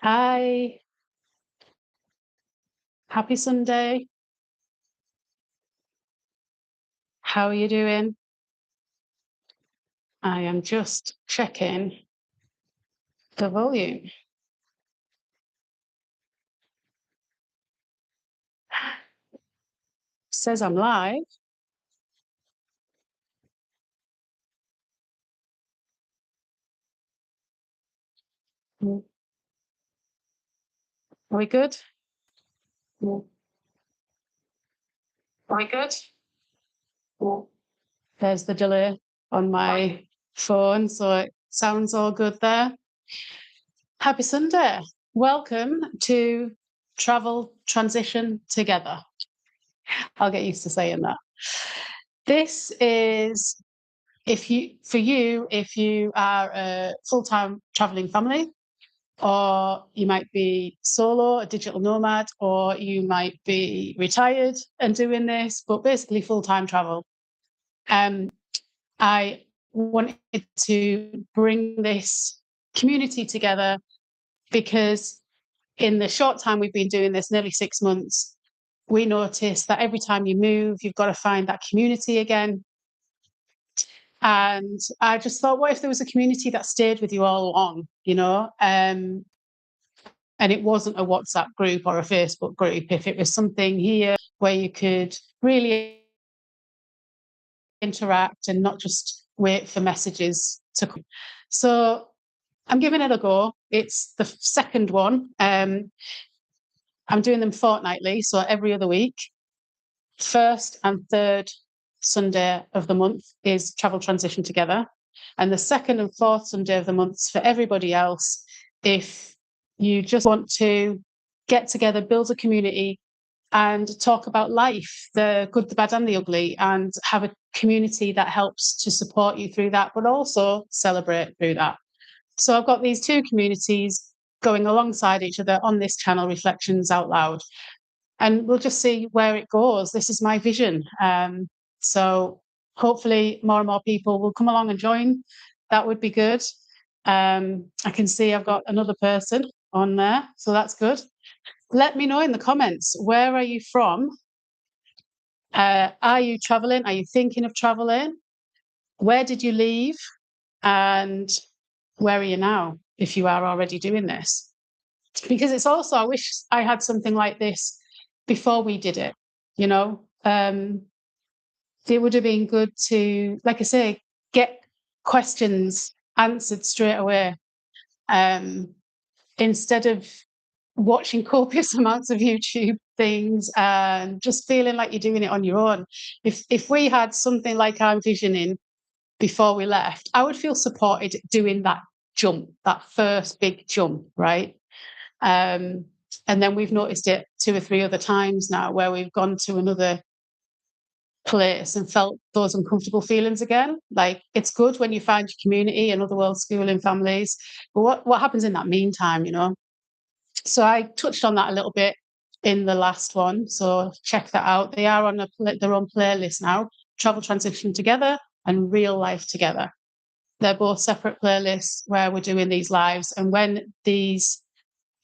Hi, happy Sunday. How are you doing? I am just checking the volume. Says I'm live. Mm. Are we good? Mm. Are we good? Mm. There's the delay on my phone, so it sounds all good there. Happy Sunday. Welcome to Travel Transition Together. I'll get used to saying that. This is if you are a full-time traveling family, or you might be solo, a digital nomad, or you might be retired and doing this, but basically full-time travel. Um, I wanted to bring this community together because in the short time we've been doing this, nearly 6 months, we noticed that every time you move, you've got to find that community again. And I just thought, what if there was a community that stayed with you all along, and it wasn't a WhatsApp group or a Facebook group, if it was something here where you could really interact and not just wait for messages to come. So I'm giving it a go. It's the second one. I'm doing them fortnightly, so every other week. First and third Sunday of the month is Travel Transition Together. And the second and fourth Sunday of the month for everybody else, if you just want to get together, build a community, and talk about life, the good, the bad, and the ugly, and have a community that helps to support you through that, but also celebrate through that. So I've got these two communities going alongside each other on this channel, Reflections Out Loud, and we'll just see where it goes. This is my vision. So hopefully more and more people will come along and join. That would be good. I can see I've got another person on there, so that's good. Let me know in the comments, where are you from? Are you traveling? Are you thinking of traveling? Where did you leave? And where are you now, if you are already doing this? Because it's also, I wish I had something like this before we did it, you know? It would have been good to, like I say, get questions answered straight away, um, instead of watching copious amounts of YouTube things and just feeling like you're doing it on your own. If we had something like I'm visioning before we left, I would feel supported doing that jump, that first big jump, right? Um, and then we've noticed it two or three other times now where we've gone to another place and felt those uncomfortable feelings again. Like, it's good when you find your community and other world schooling families, but what happens in that meantime? So I touched on that a little bit in the last one, so check that out. They are on their own playlist now: Travel Transition Together and Real Life Together. They're both separate playlists where we're doing these lives, and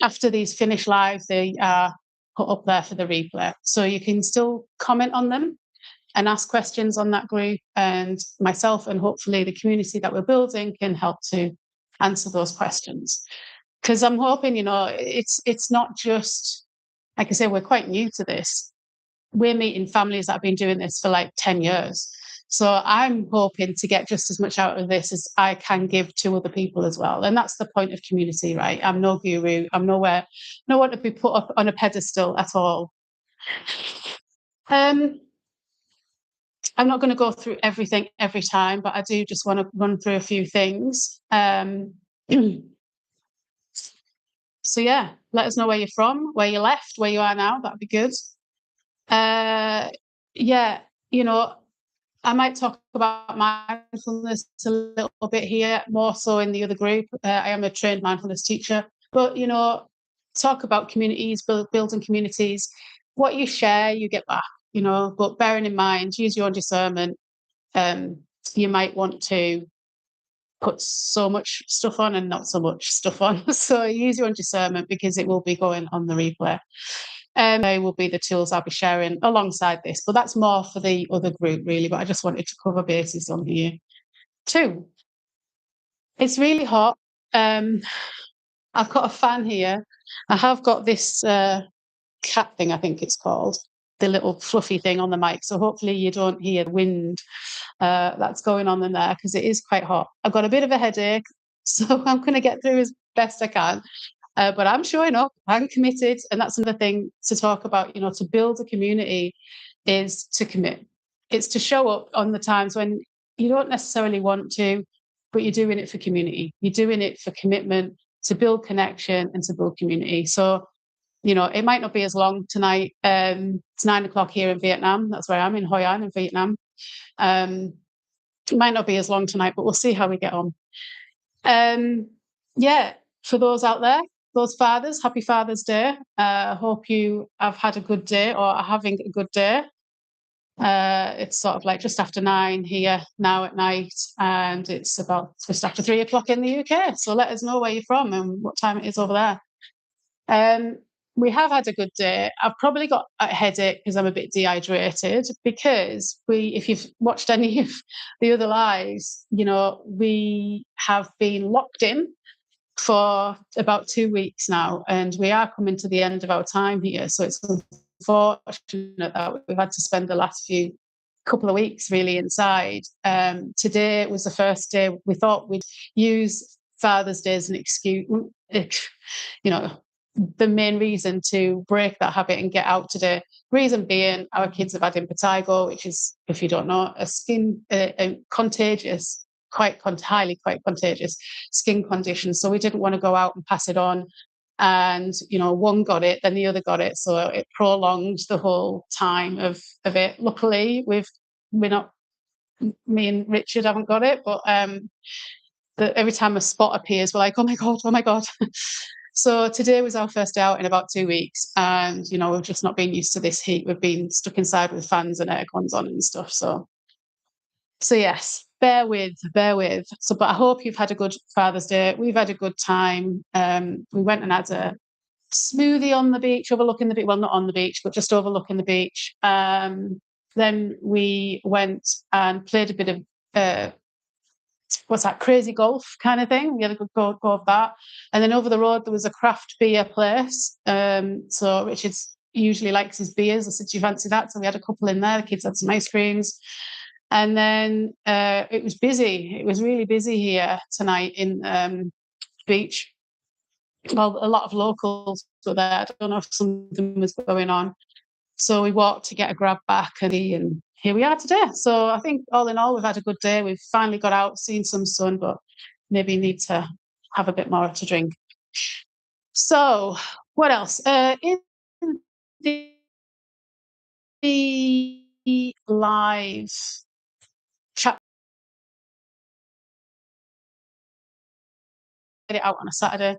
after these finish live, they are put up there for the replay, so you can still comment on them and ask questions on that group, and myself and hopefully the community that we're building can help to answer those questions. Because I'm hoping, it's not just, like I say, we're quite new to this. We're meeting families that have been doing this for like 10 years. So I'm hoping to get just as much out of this as I can give to other people as well. And that's the point of community, right? I'm no guru. I'm no one to be put up on a pedestal at all. Um, I'm not going to go through everything every time, but I do just want to run through a few things. So yeah, let us know where you're from, where you left, where you are now. That'd be good. Uh, yeah, you know, I might talk about mindfulness a little bit here, more so in the other group. I am a trained mindfulness teacher, but talk about communities, building communities. What you share, you get back. But bearing in mind, use your own discernment. Um, you might want to put so much stuff on and not so much stuff on. So use your own discernment because it will be going on the replay. They will be the tools I'll be sharing alongside this, but that's more for the other group really, but I just wanted to cover bases on here too. It's really hot. I've got a fan here. I have got this cat thing, I think it's called, the little fluffy thing on the mic. So hopefully you don't hear the wind that's going on in there because it is quite hot. I've got a bit of a headache, so I'm going to get through as best I can. But I'm showing up, I'm committed. And that's another thing to talk about, to build a community is to commit. It's to show up on the times when you don't necessarily want to, but you're doing it for community. You're doing it for commitment, to build connection and to build community. So, it might not be as long tonight. It's 9:00 here in Vietnam. That's where I'm in Hoi An in Vietnam. It might not be as long tonight, but we'll see how we get on. Yeah, for those out there, those fathers, happy Father's Day. Hope you have had a good day or are having a good day. It's sort of like just after 9 here now at night, and it's about just after 3:00 in the UK. So let us know where you're from and what time it is over there. We have had a good day. I've probably got a headache because I'm a bit dehydrated because if you've watched any of the other lives, we have been locked in for about 2 weeks now, and we are coming to the end of our time here. So it's unfortunate that we've had to spend the last couple of weeks really inside. Today was the first day we thought we'd use Father's Day as an excuse, the main reason to break that habit and get out today. Reason being, our kids have had impetigo, which is, if you don't know, a contagious, highly contagious skin condition. So we didn't want to go out and pass it on. And, one got it, then the other got it. So it prolonged the whole time of it. Luckily, me and Richard haven't got it, but every time a spot appears, we're like, oh my God, oh my God. So today was our first day out in about 2 weeks, and we've just not been used to this heat. We've been stuck inside with fans and aircons on and stuff. So yes, bear with. So, but I hope you've had a good Father's Day. We've had a good time. We went and had a smoothie on the beach, overlooking the beach. Well, not on the beach, but just overlooking the beach. Then we went and played a bit of what's that, crazy golf kind of thing. We had a good go of that. And then over the road, there was a craft beer place. So Richard usually likes his beers. I said, do you fancy that? So we had a couple in there. The kids had some ice creams. And then it was busy. It was really busy here tonight in beach. Well, a lot of locals were there. I don't know if something was going on. So we walked to get a grab back and here we are today. So I think all in all, we've had a good day. We've finally got out, seen some sun, but maybe need to have a bit more to drink. So what else? In the live chat, get it out on a Saturday.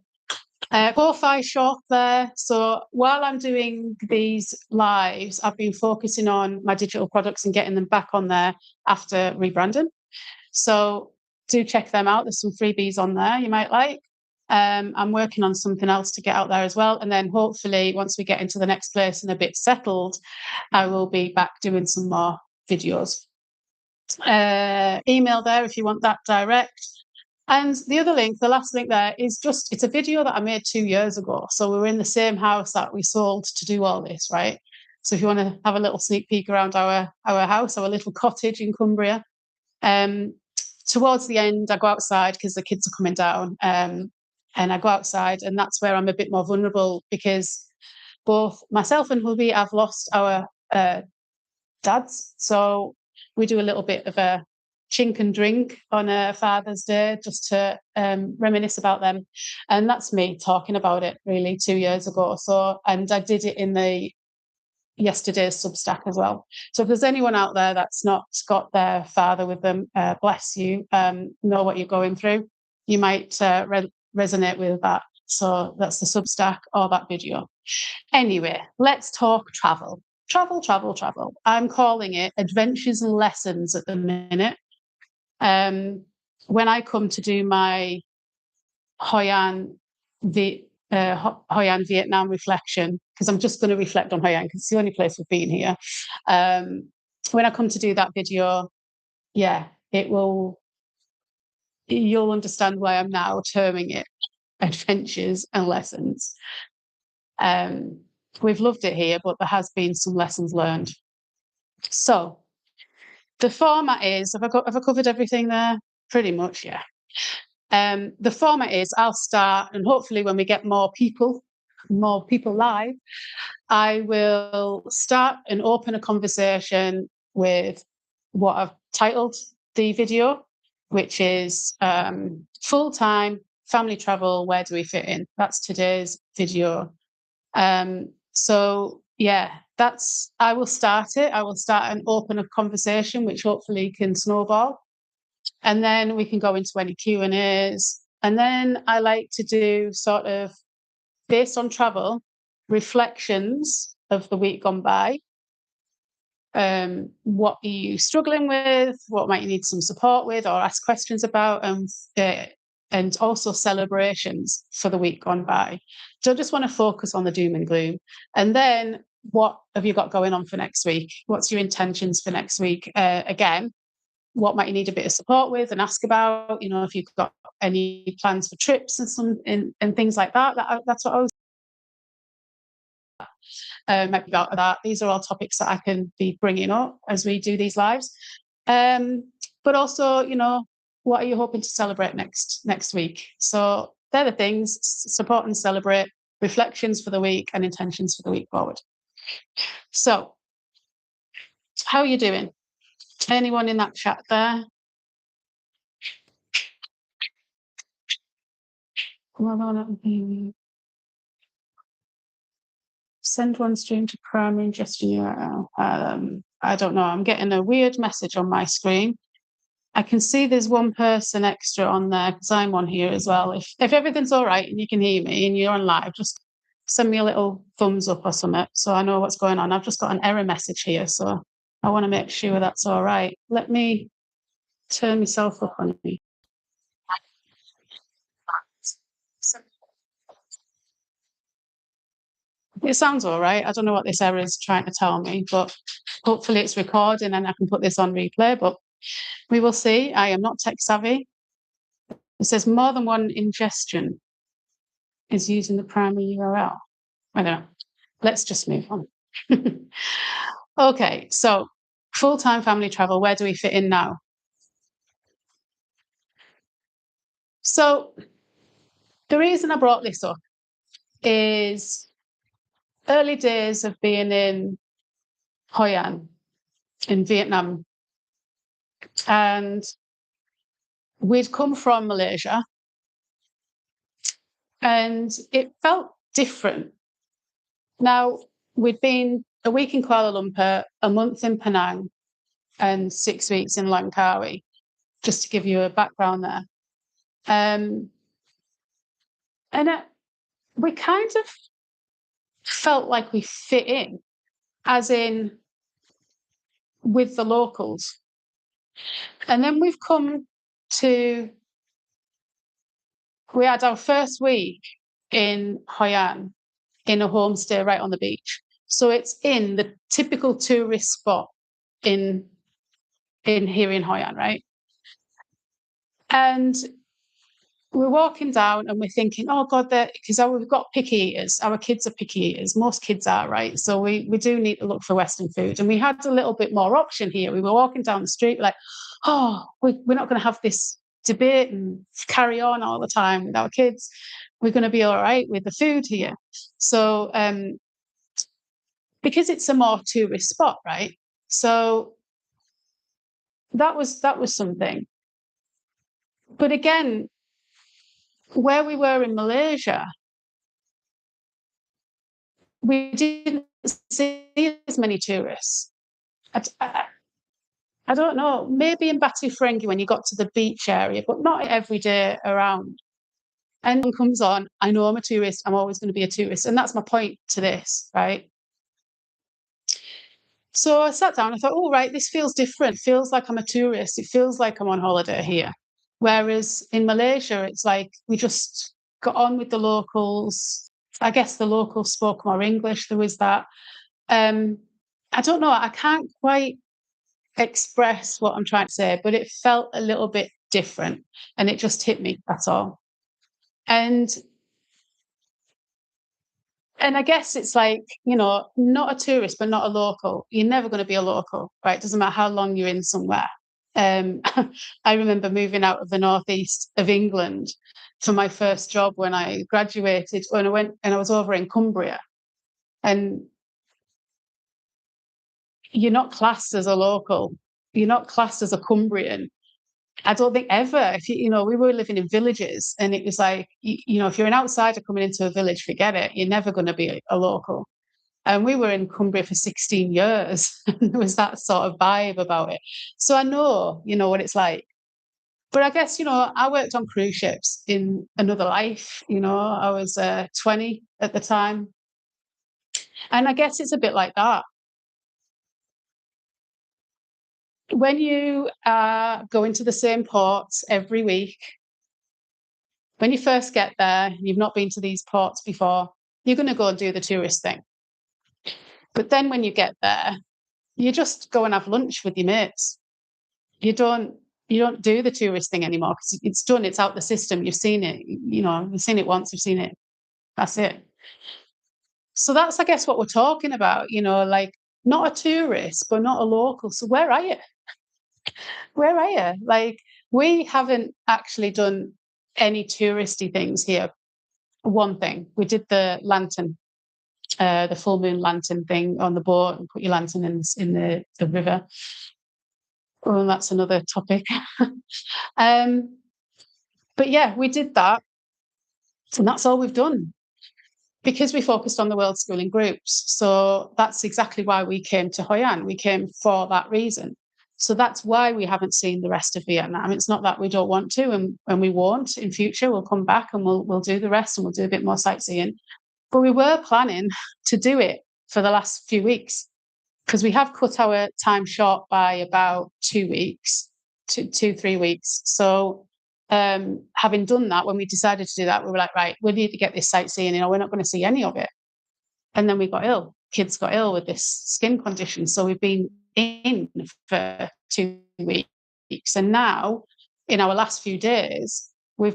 Ko-Fi shop there. So while I'm doing these lives, I've been focusing on my digital products and getting them back on there after rebranding. So do check them out. There's some freebies on there you might like. I'm working on something else to get out there as well. And then hopefully once we get into the next place and a bit settled, I will be back doing some more videos. Email there if you want that direct. And the other link, the last link there, is it's a video that I made 2 years ago. So we were in the same house that we sold to do all this, right? So if you want to have a little sneak peek around our house, our little cottage in Cumbria, towards the end, I go outside because the kids are coming down, and I go outside, and that's where I'm a bit more vulnerable because both myself and hubby have lost our dads. So we do a little bit of a chink and drink on a Father's Day just to reminisce about them. And that's me talking about it really 2 years ago. So, and I did it in the yesterday's Substack as well. So if there's anyone out there that's not got their father with them, bless you, know what you're going through. You might resonate with that. So that's the Substack or that video. Anyway, let's talk travel. Travel. I'm calling it adventures and lessons at the minute. when I come to do my Hoi An, Hoi An Vietnam reflection, because I'm just going to reflect on Hoi An because it's the only place we've been here. When I come to do that video, yeah, you'll understand why I'm now terming it adventures and lessons. We've loved it here, but there has been some lessons learned. So the format is, have I covered everything there? Pretty much, yeah. The format is I'll start, and hopefully when we get more people live, I will start and open a conversation with what I've titled the video, which is full-time family travel, where do we fit in? That's today's video. So yeah, I will start it. I will start and open a conversation, which hopefully can snowball. And then we can go into any Q&As. And then I like to do sort of, based on travel, reflections of the week gone by. What are you struggling with? What might you need some support with or ask questions about? And also celebrations for the week gone by. Don't just want to focus on the doom and gloom. And then what have you got going on for next week? What's your intentions for next week? Again, what might you need a bit of support with and ask about? You know, if you've got any plans for trips and things like that. That's what I was might be about that. These are all topics that I can be bringing up as we do these lives. But also, you know, what are you hoping to celebrate next week? So they're the things: support and celebrate, reflections for the week, and intentions for the week forward. So, how are you doing? Anyone in that chat there? Send one stream to primary and just URL. I don't know. I'm getting a weird message on my screen. I can see there's one person extra on there because I'm on here as well. If everything's all right and you can hear me and you're on live, just send me a little thumbs up or something so I know what's going on. I've just got an error message here, so I want to make sure that's all right. Let me turn myself up on me. It sounds all right. I don't know what this error is trying to tell me, but hopefully it's recording and I can put this on replay, but we will see. I am not tech savvy. It says more than one ingestion is using the primary URL. I don't know. Let's just move on. Okay, so full-time family travel, where do we fit in now? So the reason I brought this up is early days of being in Hoi An in Vietnam. And we'd come from Malaysia and it felt different. Now, we'd been a week in Kuala Lumpur, a month in Penang, and 6 weeks in Langkawi, just to give you a background there. And we kind of felt like we fit in, as in with the locals. And then we had our first week in Hoi An in a homestay right on the beach. So it's in the typical tourist spot in here in Hoi An, right? And we're walking down and we're thinking, oh God, because we've got picky eaters. Our kids are picky eaters. Most kids are, right? So we do need to look for Western food. And we had a little bit more option here. We were walking down the street like, oh, we're not going to have this debate and carry on all the time with our kids. We're going to be all right with the food here. So because it's a more tourist spot, right? So that was something. But again, where we were in Malaysia, we didn't see as many tourists. I don't know, maybe in Batu Ferenghi when you got to the beach area, but not every day around. And one comes on, I know I'm a tourist, I'm always going to be a tourist. And that's my point to this, right? So I sat down, I thought, oh, right, this feels different. It feels like I'm a tourist. It feels like I'm on holiday here, Whereas in Malaysia, it's like we just got on with the locals. I guess the locals spoke more English. There was that. I don't know. I can't quite express what I'm trying to say, but it felt a little bit different, and it just hit me. That's all. And I guess it's like, not a tourist, but not a local. You're never going to be a local, right? It doesn't matter how long you're in somewhere. I remember moving out of the northeast of England for my first job when I graduated, when I went and I was over in Cumbria. And you're not classed as a local. You're not classed as a Cumbrian. I don't think ever. If we were living in villages, and it was like, if you're an outsider coming into a village, forget it. You're never going to be a local. And we were in Cumbria for 16 years, and there was that sort of vibe about it. So I know, what it's like. But I guess, I worked on cruise ships in another life. I was 20 at the time. And I guess it's a bit like that. When you are going to the same ports every week, when you first get there, you've not been to these ports before, you're going to go and do the tourist thing. But then when you get there, you just go and have lunch with your mates. You don't do the tourist thing anymore because it's done. It's out the system. You've seen it. You've seen it once. You've seen it. That's it. So that's, I guess, what we're talking about. Like not a tourist, but not a local. So where are you? Where are you? Like we haven't actually done any touristy things here. One thing we did the lantern, the full moon lantern thing on the boat, and put your lantern in the river. Oh, that's another topic. But yeah, we did that, and that's all we've done because we focused on the world schooling groups. So that's exactly why we came to Hoi An. We came for that reason. So that's why we haven't seen the rest of Vietnam. It's not that we don't want to, and we won't in future. We'll come back and we'll do the rest, and we'll do a bit more sightseeing. But we were planning to do it for the last few weeks because we have cut our time short by about 2 weeks, 3 weeks. So having done that, when we decided to do that, we were like, right, we need to get this sightseeing. We're not going to see any of it. And then we got ill. Kids got ill with this skin condition. So we've been in for 2 weeks. And now, in our last few days, we've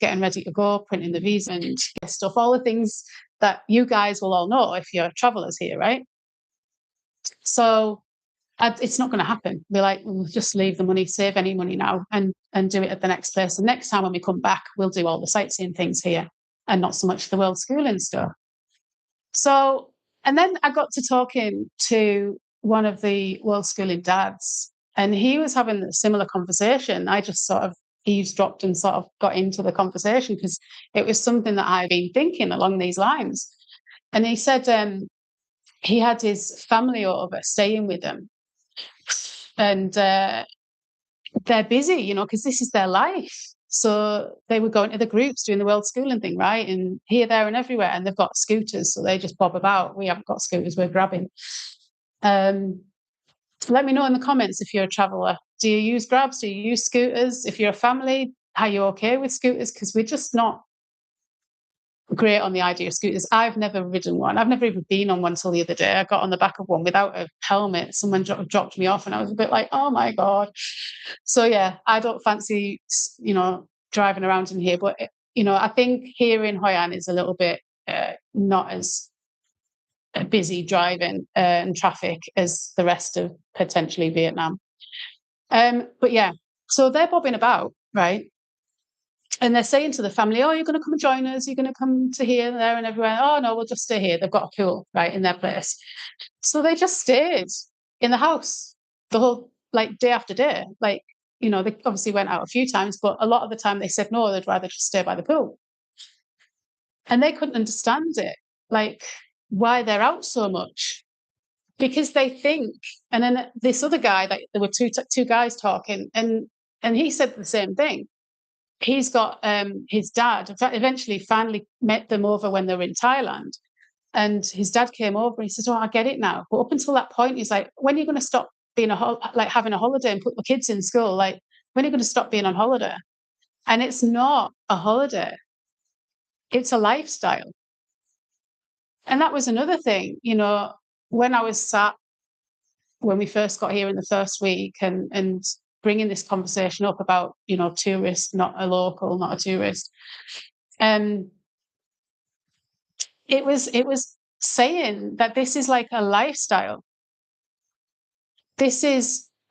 getting ready to go, printing the visa and stuff, all the things that you guys will all know if you're travelers here, right? So it's not going to happen. We're like, we'll just leave the money, save any money now, and do it at the next place. And next time when we come back, we'll do all the sightseeing things here and not so much the world schooling stuff. So, and then I got to talking to one of the world schooling dads, and he was having a similar conversation. I just sort of eavesdropped and sort of got into the conversation because it was something that I've been thinking along these lines. And he said he had his family over staying with him, and they're busy, because this is their life. So they were going to the groups doing the world schooling thing, right? And here, there, and everywhere. And they've got scooters, so they just bob about. We haven't got scooters, we're grabbing. Let me know in the comments if you're a traveller. Do you use grabs? Do you use scooters? If you're a family, are you okay with scooters? Because we're just not great on the idea of scooters. I've never ridden one. I've never even been on one till the other day. I got on the back of one without a helmet. Someone dropped me off and I was a bit like, oh my God. So yeah, I don't fancy, driving around in here. But, I think here in Hoi An is a little bit not as busy driving and traffic as the rest of potentially Vietnam. But yeah, so they're bobbing about, right? And they're saying to the family, oh, you're going to come and join us. You're going to come to here, there, and everywhere. Oh, no, we'll just stay here. They've got a pool, right, in their place. So they just stayed in the house the whole, day after day. They obviously went out a few times, but a lot of the time they said, no, they'd rather just stay by the pool. And they couldn't understand it, why they're out so much. Because they think, and then this other guy, there were two guys talking, and he said the same thing. He's got his dad, eventually finally met them over when they were in Thailand. And his dad came over and he said, oh, I get it now. But up until that point, he's like, when are you going to stop being like having a holiday and put my kids in school. Like, when are you going to stop being on holiday? And it's not a holiday, it's a lifestyle. And that was another thing, when I was sat, when we first got here in the first week, and bringing this conversation up about, tourist, not a local, not a tourist. It was saying that this is like a lifestyle.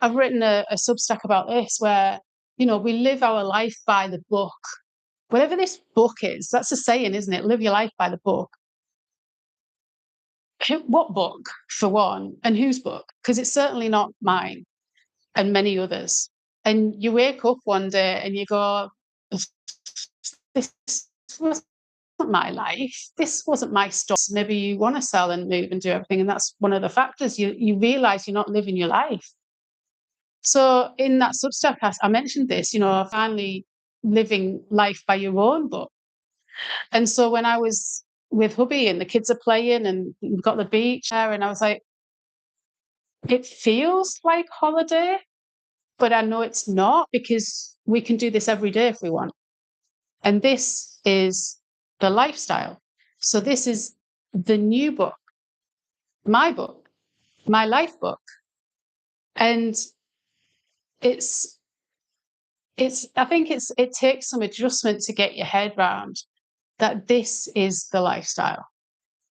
I've written a Substack about this, where, we live our life by the book. Whatever this book is, that's a saying, isn't it? Live your life by the book. What book, for one, and whose book? Because it's certainly not mine and many others. And you wake up one day and you go, this wasn't my life. This wasn't my story. Maybe you want to sell and move and do everything. And that's one of the factors. You realize you're not living your life. So in that Substack, I mentioned this, finally living life by your own book. And so when I was with hubby and the kids are playing and we've got the beach there, and I was like, it feels like holiday, but I know it's not, because we can do this every day if we want. And this is the lifestyle. So this is the new book, my life book. And I think it takes some adjustment to get your head around that this is the lifestyle.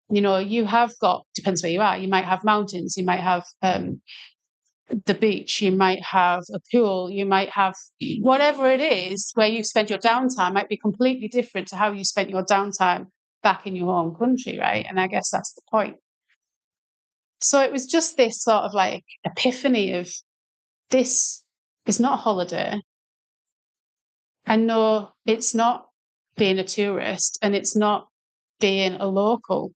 You have got, depends where you are, you might have mountains, you might have the beach, you might have a pool, you might have whatever it is where you spend your downtime might be completely different to how you spent your downtime back in your home country, right? And I guess that's the point. So it was just this sort of like epiphany of, this is not a holiday. And no, it's not being a tourist, and it's not being a local.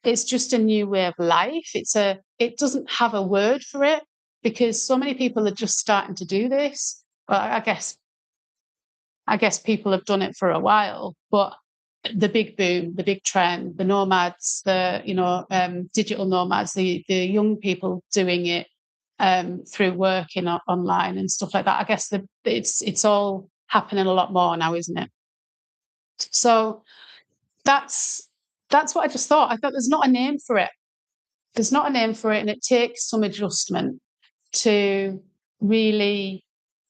It's just a new way of life. It doesn't have a word for it, because so many people are just starting to do this. Well, I guess people have done it for a while, but the big boom, the big trend, the nomads, digital nomads, the young people doing it through working online and stuff like that. I guess it's all happening a lot more now, isn't it? So that's what I just thought. I thought there's not a name for it. There's not a name for it, and it takes some adjustment to really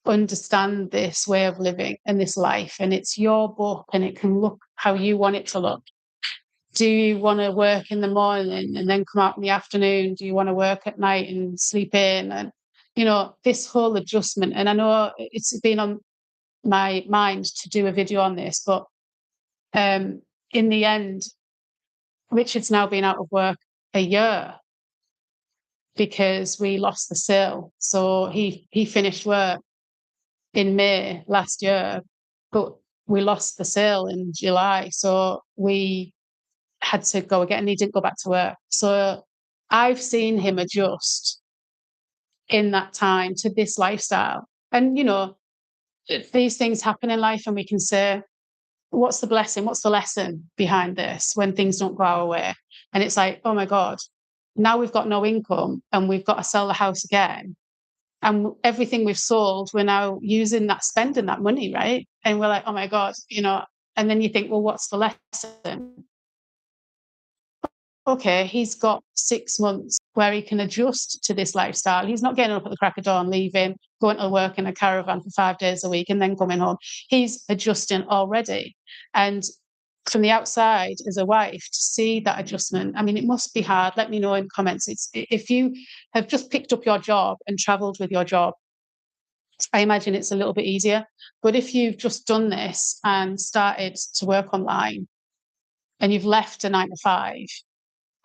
understand this way of living and this life. And it's your book, and it can look how you want it to look. Do you want to work in the morning and then come out in the afternoon? Do you want to work at night and sleep in? And, this whole adjustment. And I know it's been on my mind to do a video on this, but in the end, Richard's now been out of work a year because we lost the sale. So he finished work in May last year, but we lost the sale in July. So we had to go again, and he didn't go back to work. So I've seen him adjust in that time to this lifestyle. And, these things happen in life, and we can say, what's the blessing? What's the lesson behind this when things don't go our way? And it's like, oh my God, now we've got no income and we've got to sell the house again. And everything we've sold, we're now spending that money, right? And we're like, oh my God, and then you think, well, what's the lesson? Okay, he's got 6 months where he can adjust to this lifestyle. He's not getting up at the crack of dawn, leaving, going to work in a caravan for 5 days a week and then coming home. He's adjusting already. And from the outside, as a wife, to see that adjustment, I mean, it must be hard. Let me know in comments. If you have just picked up your job and travelled with your job, I imagine it's a little bit easier. But if you've just done this and started to work online and you've left a 9 to 5,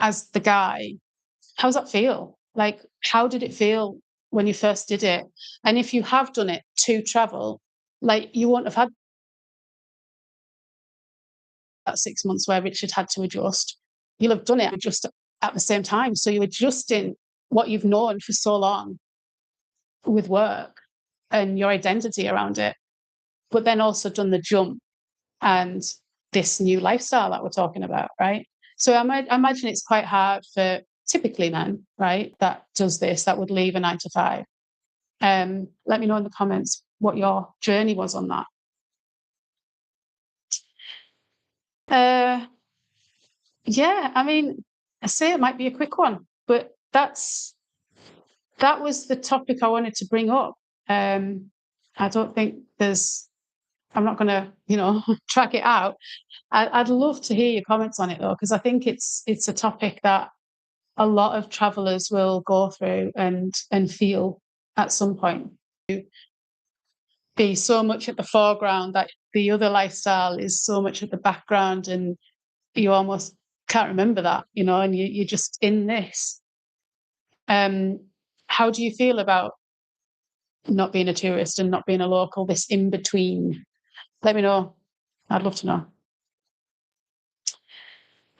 as the guy, how does that feel? Like, how did it feel when you first did it? And if you have done it to travel, like, you won't have had that 6 months where Richard had to adjust. You'll have done it just at the same time. So you're adjusting what you've known for so long with work and your identity around it, but then also done the jump and this new lifestyle that we're talking about, right? So I imagine it's quite hard for typically men, right, that does this, that would leave a 9 to 5. Let me know in the comments what your journey was on that. Yeah, I mean, I say it might be a quick one, but that was the topic I wanted to bring up. I don't think I'm not going to, track it out. I'd love to hear your comments on it though, because I think it's a topic that a lot of travelers will go through and feel at some point. Be so much at the foreground that the other lifestyle is so much at the background, and you almost can't remember that, and you're just in this. How do you feel about not being a tourist and not being a local, this in between? Let me know. I'd love to know.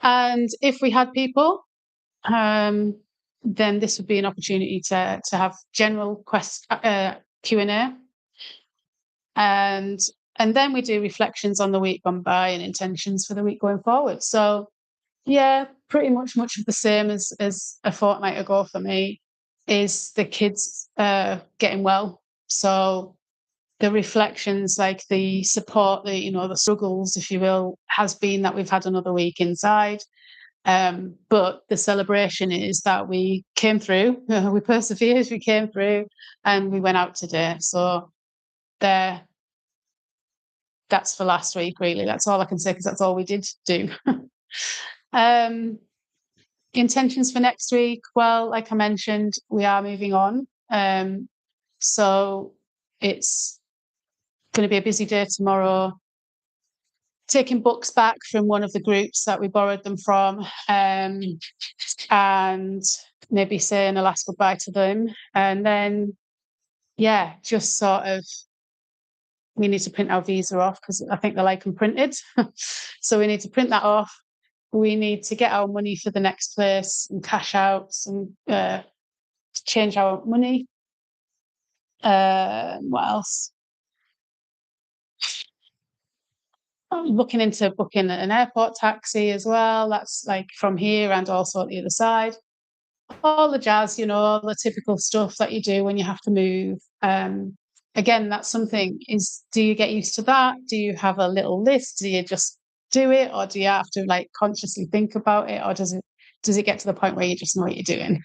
And if we had people, then this would be an opportunity to have general Q&A, and then we do reflections on the week gone by and intentions for the week going forward. So yeah, pretty much of the same as a fortnight ago for me, is the kids getting well. So the reflections, like the support, the struggles, if you will, has been that we've had another week inside. But the celebration is that we came through, we persevered, we came through, and we went out today. So that's for last week, really. That's all I can say, because that's all we did do. Intentions for next week, well, like I mentioned, we are moving on. So it's going to be a busy day tomorrow, taking books back from one of the groups that we borrowed them from, and maybe saying a last goodbye to them. And then, yeah, just sort of, we need to print our visa off, because I think they like them printed. So we need to print that off. We need to get our money for the next place and cash out and change our money. What else? I'm looking into booking an airport taxi as well. That's like from here and also at the other side. All the jazz, all the typical stuff that you do when you have to move. Again, that's something is, do you get used to that? Do you have a little list? Do you just do it? Or do you have to like consciously think about it? Or does it get to the point where you just know what you're doing?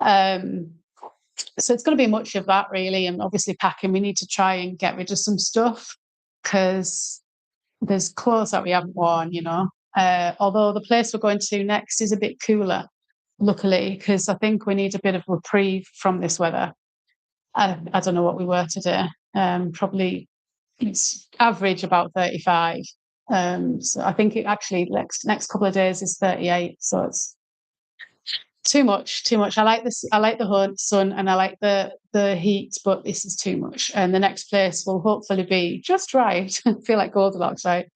So it's going to be much of that, really. And obviously packing, we need to try and get rid of some stuff, because there's clothes that we haven't worn, although the place we're going to next is a bit cooler, luckily, because I think we need a bit of reprieve from this weather. I don't know what we were today. Probably it's average about 35. So I think it actually next couple of days is 38. So it's too much. I like this. I like the sun and I like the heat, but this is too much. And the next place will hopefully be just right. I feel like Goldilocks, right?